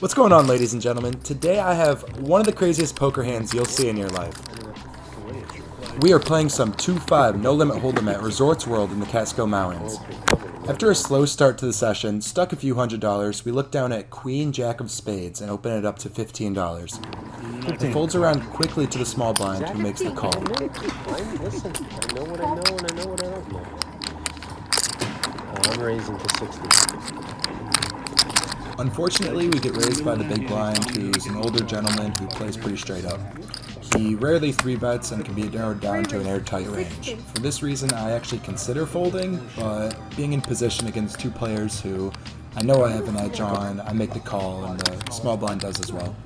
What's going on, ladies and gentlemen? Today I have one of the craziest poker hands you'll see in your life. We are playing some 2-5 no-limit hold'em at Resorts World in the Catskill Mountains. After a slow start to the session, stuck a few $100s, we look down at Queen Jack of Spades and open it up to $15. It folds around quickly to the small blind, who makes the call. Listen, I know what I know and I know what I don't know. I'm raising to 60. Unfortunately, we get raised by the big blind, who's an older gentleman who plays pretty straight up. He rarely 3-bets and can be narrowed down to an airtight range. For this reason, I actually consider folding, but being in position against two players who I know I have an edge on, I make the call, and the small blind does as well.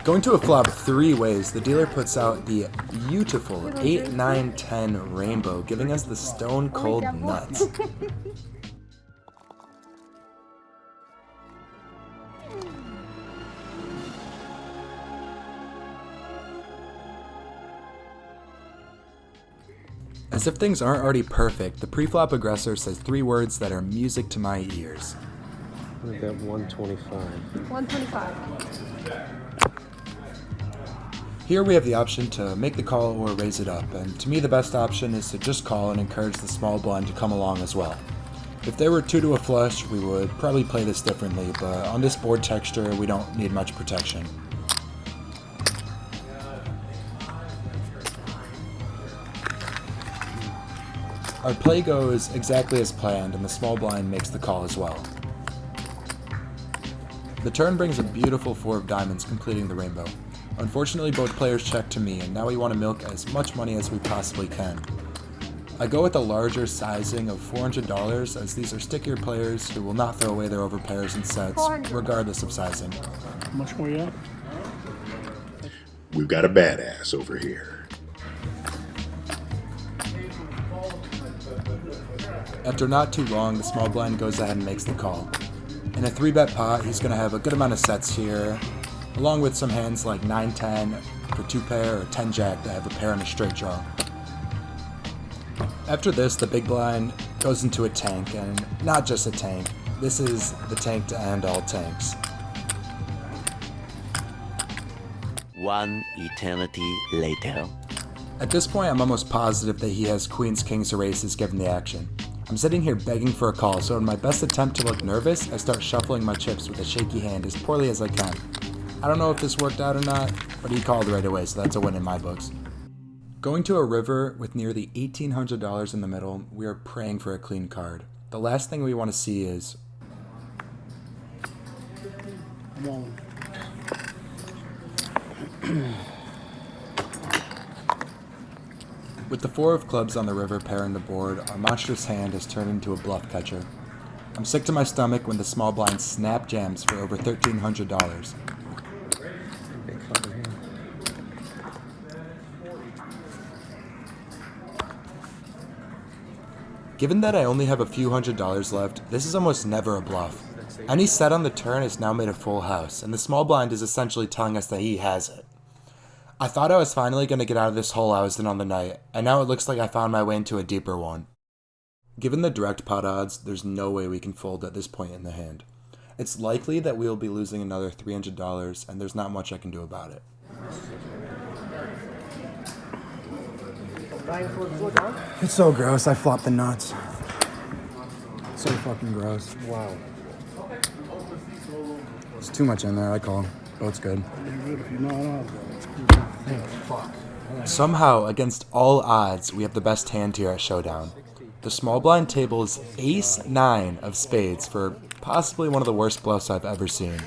Going to a flop 3 ways, the dealer puts out the beautiful 8, 9, 10 rainbow, giving us the stone cold nuts. As if things aren't already perfect, the pre-flop aggressor says 3 words that are music to my ears. I got 125. 125. Here we have the option to make the call or raise it up, and to me the best option is to just call and encourage the small blind to come along as well. If there were 2 to a flush, we would probably play this differently, but on this board texture, we don't need much protection. Our play goes exactly as planned, and the small blind makes the call as well. The turn brings a beautiful 4 of diamonds, completing the rainbow. Unfortunately, both players check to me, and now we want to milk as much money as we possibly can. I go with a larger sizing of $400, as these are stickier players who will not throw away their overpairs and sets, regardless of sizing. How much more you got? We've got a badass over here. After not too long, the small blind goes ahead and makes the call. In a 3-bet pot, he's going to have a good amount of sets here, along with some hands like 9-10 for 2-pair or 10-jack that have a pair and a straight draw. After this, the big blind goes into a tank, and not just a tank. This is the tank to end all tanks. One eternity later. At this point, I'm almost positive that he has queens, kings, or aces given the action. I'm sitting here begging for a call, so in my best attempt to look nervous, I start shuffling my chips with a shaky hand as poorly as I can. I don't know if this worked out or not, but he called right away, so that's a win in my books. Going to a river with nearly $1,800 in the middle, we are praying for a clean card. The last thing we want to see is... With the 4 of clubs on the river pairing the board, our monstrous hand has turned into a bluff catcher. I'm sick to my stomach when the small blind snap jams for over $1,300. Given that I only have a few $100s left, this is almost never a bluff. Any set on the turn is now made a full house, and the small blind is essentially telling us that he has it. I thought I was finally going to get out of this hole I was in on the night, and now it looks like I found my way into a deeper one. Given the direct pot odds, there's no way we can fold at this point in the hand. It's likely that we will be losing another $300, and there's not much I can do about it. It's so gross, I flopped the nuts. So fucking gross. Wow. It's too much in there, I call. Boat's good. Somehow, against all odds, we have the best hand here at Showdown. The small blind table is ace-9 of spades for possibly one of the worst bluffs I've ever seen.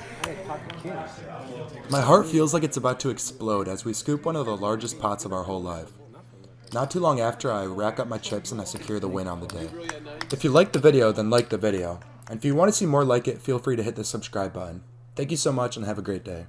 My heart feels like it's about to explode as we scoop one of the largest pots of our whole life. Not too long after, I rack up my chips and I secure the win on the day. If you liked the video, then like the video. And if you want to see more like it, feel free to hit the subscribe button. Thank you so much and have a great day.